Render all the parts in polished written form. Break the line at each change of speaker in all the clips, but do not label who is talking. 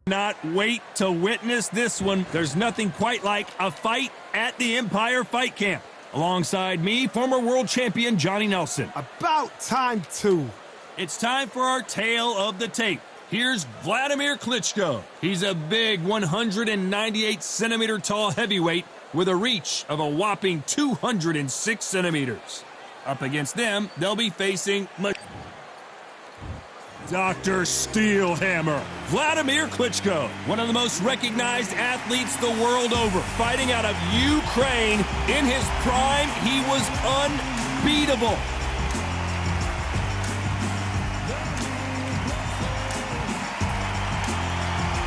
Not wait to witness this one. There's nothing quite like a fight at the Empire Fight Camp. Alongside me, former world champion Johnny Nelson.
About time, too.
It's time for our tale of the tape. Here's Wladimir Klitschko. He's a big 198-centimeter tall heavyweight with a reach of a whopping 206 centimeters. Up against them, they'll be facing Dr. Steelhammer, Wladimir Klitschko, one of the most recognized athletes the world over, fighting out of Ukraine. In his prime, he was unbeatable.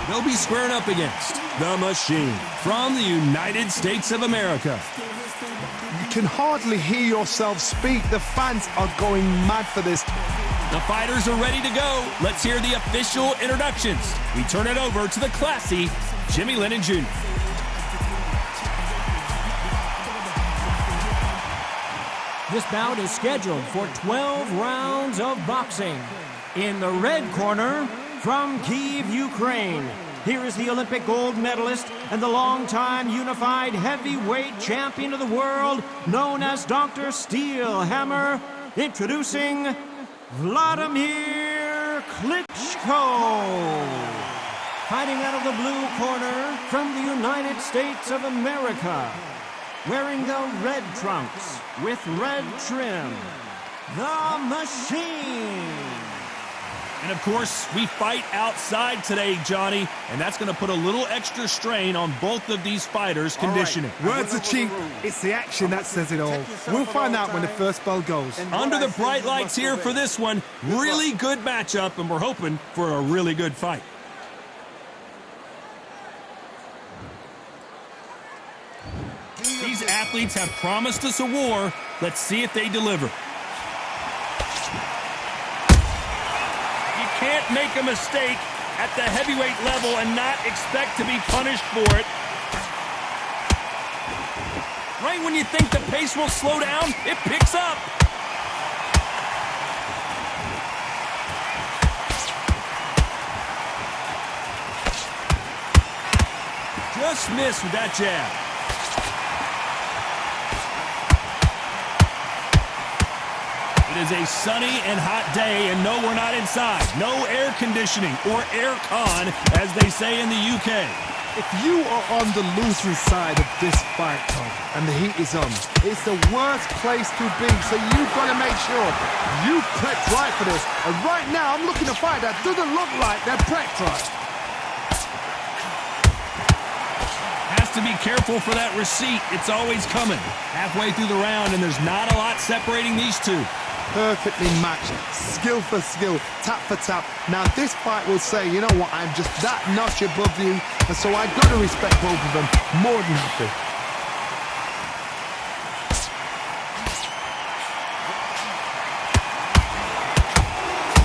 They'll be squaring up against the Machine from the United States of America.
You can hardly hear yourself speak. The fans are going mad for this.
The fighters are ready to go. Let's hear the official introductions. We turn it over to the classy Jimmy Lennon Jr.
This bout is scheduled for 12 rounds of boxing. In the red corner, from Kyiv, Ukraine, here is the Olympic gold medalist and the longtime unified heavyweight champion of the world, known as Dr. Steelhammer, introducing Wladimir Klitschko. Fighting out of the blue corner from the United States of America, wearing the red trunks with red trim, the Machine.
And of course, we fight outside today, Johnny, and that's going to put a little extra strain on both of these fighters' conditioning.
Right. Words are cheap. It's the action that says it all. We'll find out when the first bell goes.
Under the bright lights here for this one, really good matchup, and we're hoping for a really good fight. These athletes have promised us a war. Let's see if they deliver. Can't make a mistake at the heavyweight level and not expect to be punished for it. Right when you think the pace will slow down, it picks up. Just missed with that jab. It is a sunny and hot day, and no, we're not inside. No air conditioning, or air con, as they say in the UK.
If you are on the losing side of this fight, Tom, and the heat is on, it's the worst place to be, so you've got to make sure you've prepped right for this. And right now, I'm looking to fight that doesn't look like they're prepped right.
Has to be careful for that receipt. It's always coming. Halfway through the round, and there's not a lot separating these two.
Perfectly matched, skill for skill, tap for tap. Now this fight will say, you know what, I'm just that notch above you, and so I've got to respect both of them more than happy.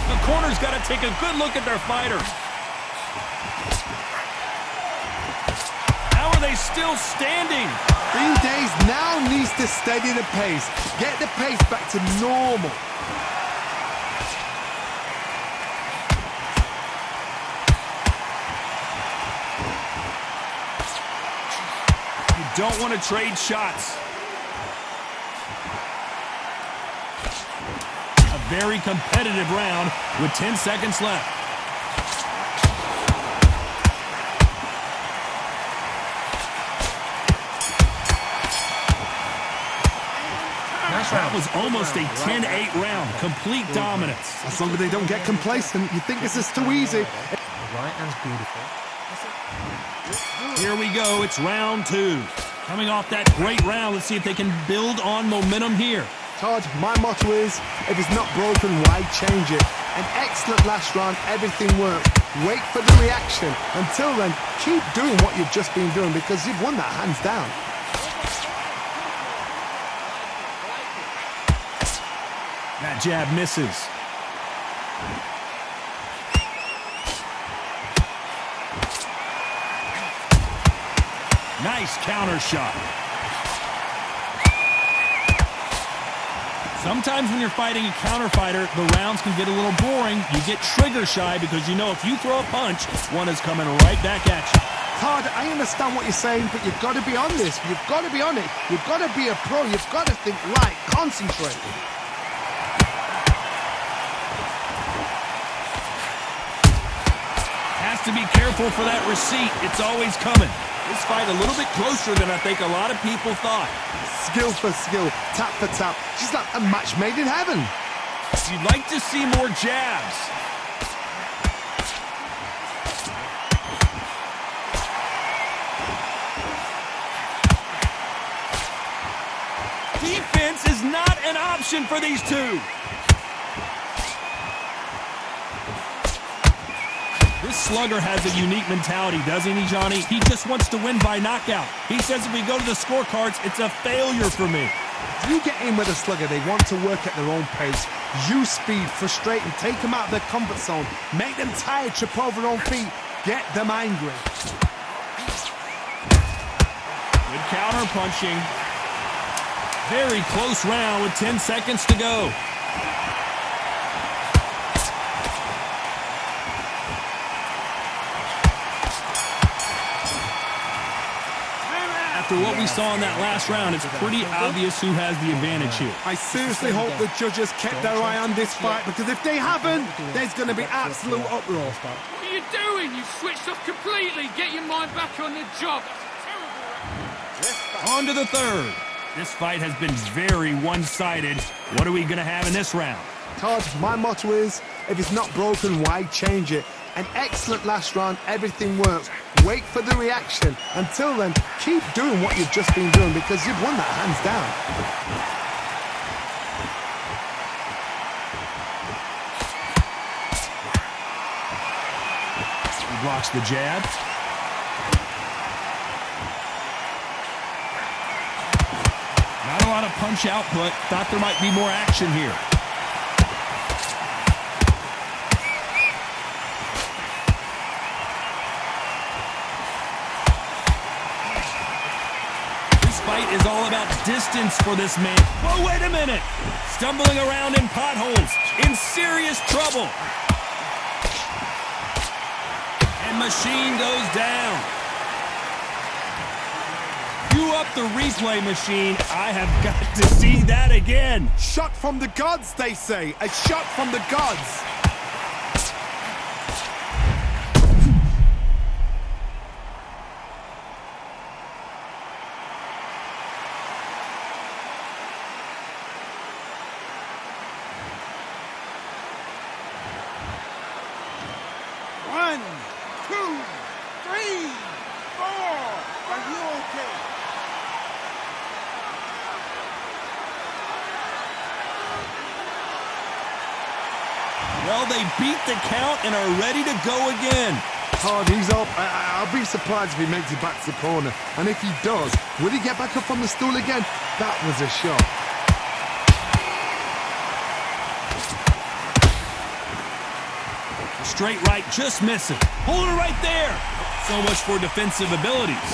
The corner's got to take a good look at their fighter. How are they still standing?
These days now needs to steady the pace. Get the pace back to normal.
You don't want to trade shots. A very competitive round with 10 seconds left. That was almost a 10-8 round. Complete dominance.
As long as they don't get complacent, you think this is too easy.
The right hand's beautiful.
Here we go. It's round two. Coming off that great round, let's see if they can build on momentum here.
Todd, my motto is, if it's not broken, why change it? An excellent last round, everything worked. Wait for the reaction. Until then, keep doing what you've just been doing because you've won that hands down.
That jab misses. Nice counter shot. Sometimes when you're fighting a counter fighter, the rounds can get a little boring. You get trigger shy because you know if you throw a punch, one is coming right back at you.
Todd, I understand what you're saying, but you've got to be on this. You've got to be on it. You've got to be a pro. You've got to think right. Concentrate.
Has to be careful for that receipt. It's always coming. This fight a little bit closer than I think a lot of people thought.
Skill for skill, tap for tap. She's like a match made in heaven.
You'd like to see more jabs. Defense is not an option for these two. This slugger has a unique mentality, doesn't he, Johnny? He just wants to win by knockout. He says if we go to the scorecards, it's a failure for me.
If you get in with a slugger, they want to work at their own pace. Use speed, frustrate them, take them out of their comfort zone, make them tired, trip over their own feet, get them angry.
Good counter punching. Very close round with 10 seconds to go. After what we saw in that last round, it's pretty obvious who has the advantage here.
I seriously hope the judges kept their eye on this fight, because if they haven't, there's going to be absolute uproar.
What are you doing? You switched off completely. Get your mind back on the job.
On to the third. This fight has been very one-sided. What are we going to have in this round?
Todd, my motto is, if it's not broken, why change it? An excellent last round, everything works. Wait for the reaction. Until then, keep doing what you've just been doing, because you've won that hands down.
He blocks the jab. Not a lot of punch output. Thought there might be more action here. Fight is all about distance for this man. Whoa, wait a minute. Stumbling around in potholes, in serious trouble. And machine goes down. Cue up the replay machine. I have got to see that again.
Shot from the gods, they say. A shot from the gods.
One, two, three, four. Are you okay?
Well, they beat the count and are ready to go again.
Todd, he's up. I'll be surprised if he makes it back to the corner. And if he does, will he get back up on the stool again? That was a shot.
Straight right, just missing. Hold it right there. So much for defensive abilities.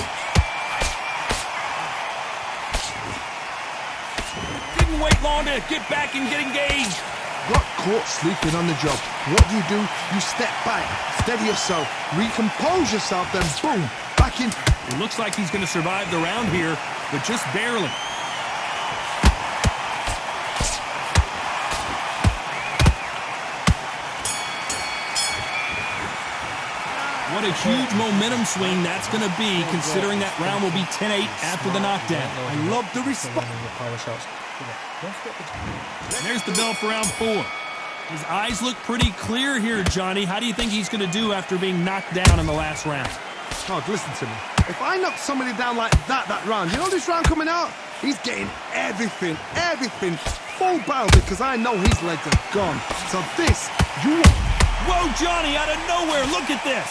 Didn't wait long to get back and get engaged.
Got caught sleeping on the job. What do? You step back, steady yourself, recompose yourself, then boom, back in.
It looks like he's going to survive the round here, but just barely. What a huge momentum swing that's going to be, considering that round will be 10-8 after the knockdown.
I love the response.
There's the bell for round 4. His eyes look pretty clear here, Johnny. How do you think he's going to do after being knocked down in the last round?
Todd, listen to me. If I knock somebody down like that round, you know this round coming out? He's getting everything, full barrel, because I know his legs are gone. So this, you...
Whoa, Johnny, out of nowhere, look at this.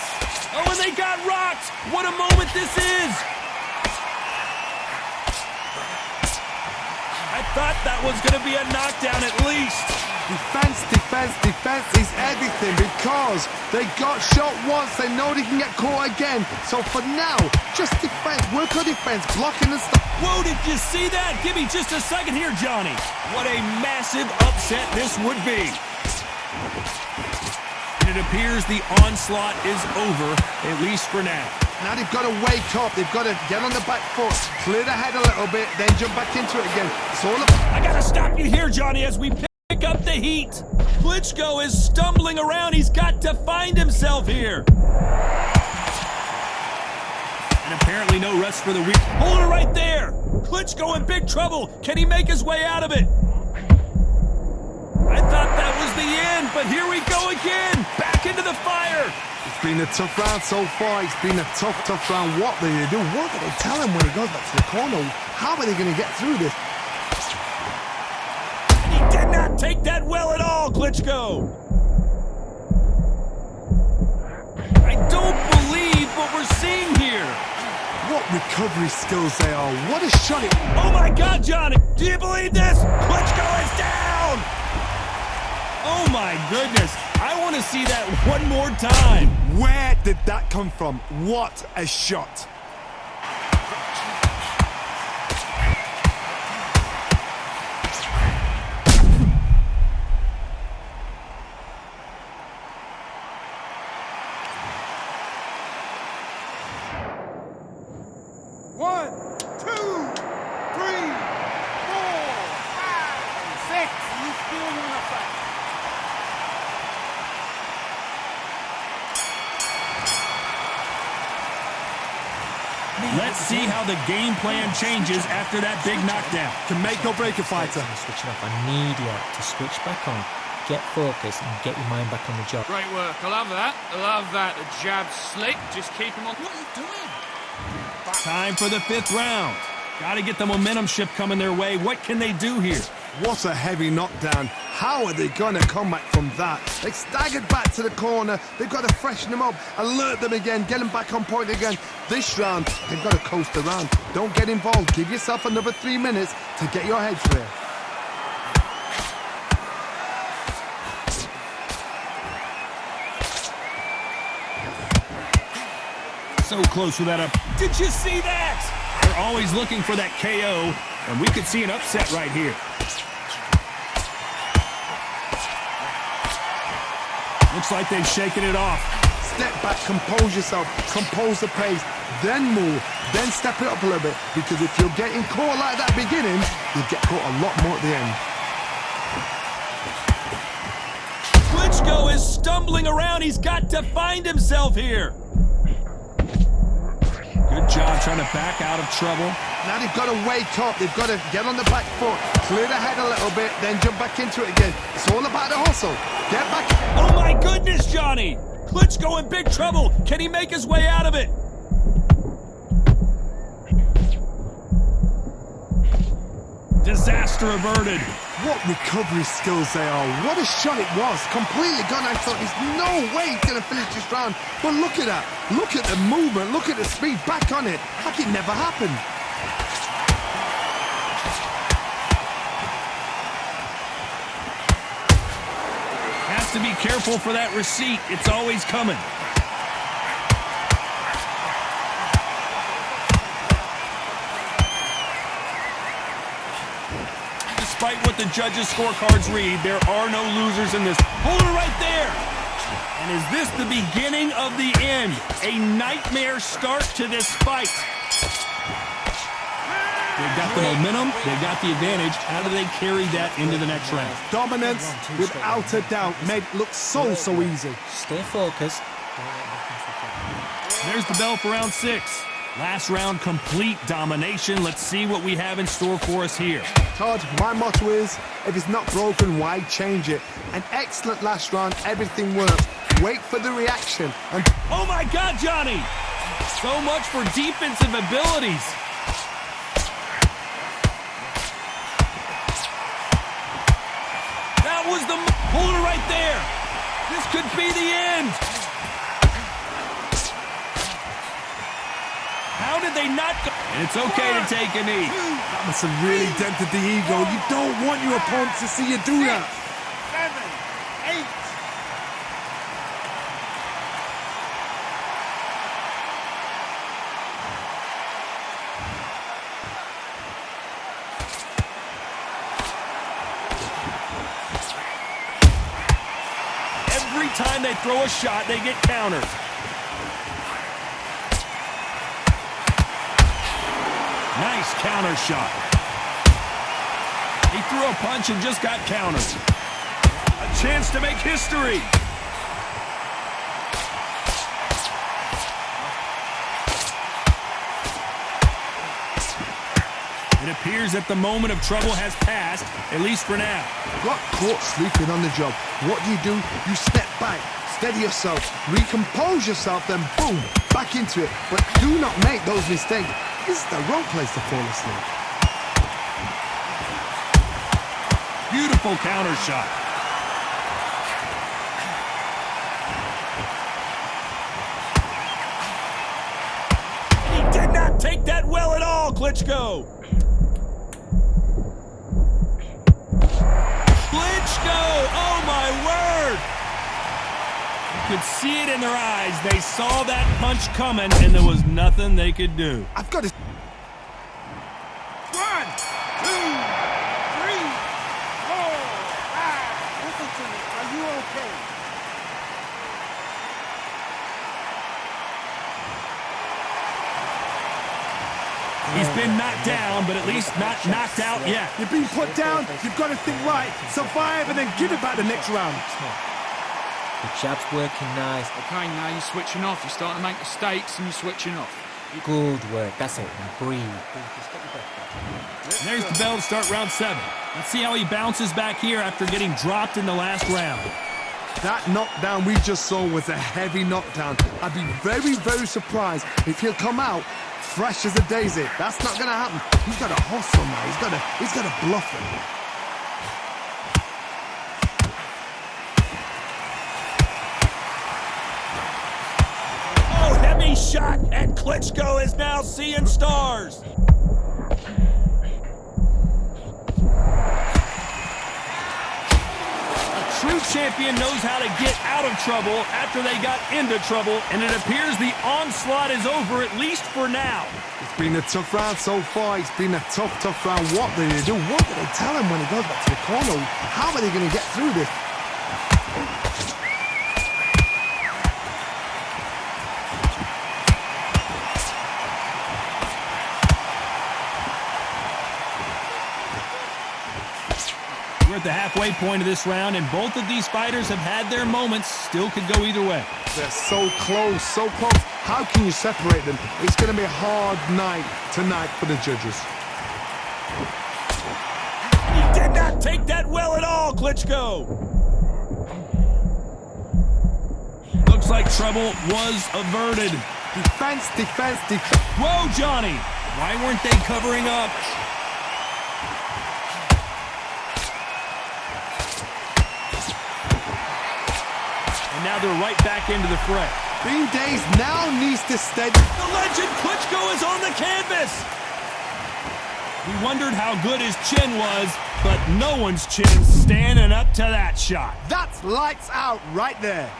Oh, and they got rocked. What a moment this is. I thought that was going to be a knockdown at least.
Defense is everything, because they got shot once, they know they can get caught again. So for now, just defense, work on defense, blocking and stuff.
Whoa, did you see that? Give me just a second here, Johnny. What a massive upset this would be. And it appears the onslaught is over, at least for now.
Now they've got to wake up. They've got to get on the back foot, clear the head a little bit, then jump back into it again. It's all about...
I gotta stop you here, Johnny, as we pick up the heat. Klitschko is stumbling around. He's got to find himself here. And apparently no rest for the weak. Hold it right there. Klitschko in big trouble. Can he make his way out of it? I thought that was the end, but here we go again. Back into the fire.
It's been a tough round so far. It's been a tough round. What do they do? What do they tell him when he goes back to the corner? How are they going to get through this?
He did not take that well at all, Klitschko. I don't believe what we're seeing here.
What recovery skills they are. What a shot it...
Oh my God, Johnny. Do you believe this? Klitschko is down. Oh my goodness. I want to see that one more time.
Where did that come from? What a shot.
One, two, three, four, five, six. You still want to fight?
Let's see how the game plan changes after that big knockdown.
Can make or break a fighter.
Switching off. I need you to switch back on, get focused, and get your mind back on the job.
Great work. I love that. I love that. The jab's slick. Just keep him on. What are you doing?
Time for the fifth round. Got to get the momentum shift coming their way. What can they do here?
What a heavy knockdown. How are they going to come back from that? They staggered back to the corner. They've got to freshen them up, alert them again, get them back on point again. This round, they've got to coast around. Don't get involved. Give yourself another 3 minutes to get your head clear.
So close with that up. Did you see that? They're always looking for that KO, and we could see an upset right here. Looks like they've shaken it off.
Step back, compose yourself, compose the pace, then move, then step it up a little bit. Because if you're getting caught like that beginning, you'll get caught a lot more at the end.
Klitschko is stumbling around. He's got to find himself here. Good job trying to back out of trouble.
Now they've got to wake up. They've got to get on the back foot, clear the head a little bit, then jump back into it again. It's all about the hustle. Get back.
Oh my goodness, Johnny! Klitschko in big trouble. Can he make his way out of it? Disaster averted.
What recovery skills they are. What a shot it was. Completely gone. I thought there's no way he's going to finish this round. But look at that. Look at the movement. Look at the speed. Back on it. Like it never happened.
Has to be careful for that receipt. It's always coming. Despite what the judges' scorecards read, there are no losers in this. Hold it right there. And is this the beginning of the end? A nightmare start to this fight. They've got the momentum. They've got the advantage. How do they carry that into the next round?
Dominance, without a doubt, made it look so easy.
Stay focused.
There's the bell for round 6. Last round, complete domination. Let's see what we have in store for us here.
Todd, my motto is, if it's not broken, why change it? An excellent last round, everything works. Wait for the reaction. And
oh my God, Johnny! So much for defensive abilities. That was the... Hold it right there. This could be the end. How did they not go? And it's okay to take a knee.
that must have really dented the ego. You don't want your opponent to see you do that.
7, 8.
Every time they throw a shot, they get countered. Nice counter shot. He threw a punch and just got countered. A chance to make history. It appears that the moment of trouble has passed, at least for now.
Got caught sleeping on the job. What do? You step back, steady yourself, recompose yourself, then boom, back into it. But do not make those mistakes. This is the wrong place to fall asleep.
Beautiful counter shot. He did not take that well at all, Klitschko. Oh my word! You could see it in their eyes. They saw that punch coming and there was nothing they could do.
I've got to...
1, 2, 3, 4, 5. Listen to me. Are you okay?
He's been knocked down, but at least not knocked out yet.
You've been put down, you've got to think right, survive, and then give it back the next round.
The jab's working nice.
Okay, now you're switching off. You're starting to make mistakes and you're switching off.
Good work. That's it. Now breathe.
And there's the bell to start round 7. Let's see how he bounces back here after getting dropped in the last round.
That knockdown we just saw was a heavy knockdown. I'd be very, very surprised if he'll come out fresh as a daisy. That's not going to happen. He's got to hustle now. He's got to bluff him.
Oh, heavy shot, and Klitschko is now seeing stars. True champion knows how to get out of trouble after they got into trouble, and it appears the onslaught is over, at least for now.
It's been a tough round so far. It's been a tough round. What do they do? What do they tell him when he goes back to the corner? How are they going to get through this?
We're at the halfway point of this round, and both of these fighters have had their moments. Still could go either way.
They're so close, so close. How can you separate them? It's going to be a hard night tonight for the judges.
He did not take that well at all, Klitschko. Looks like trouble was averted.
Defense.
Whoa, Johnny! Why weren't they covering up? And now they're right back into the fray.
Bean Days now needs to steady.
The legend Klitschko is on the canvas. We wondered how good his chin was, but no one's chin's standing up to that shot.
That's lights out right there.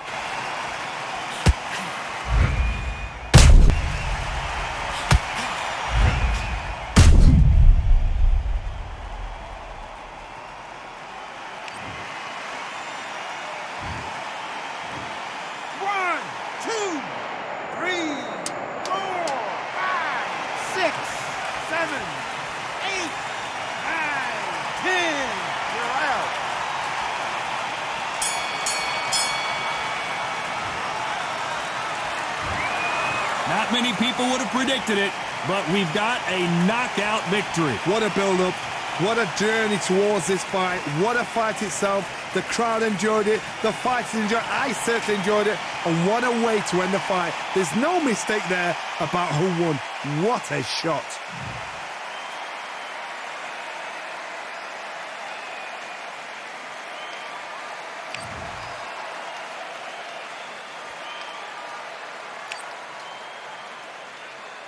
Not many people would have predicted it, but we've got a knockout victory.
What a build-up. What a journey towards this fight. What a fight itself. The crowd enjoyed it. The fighters enjoyed it. I certainly enjoyed it. And what a way to end the fight. There's no mistake there about who won. What a shot.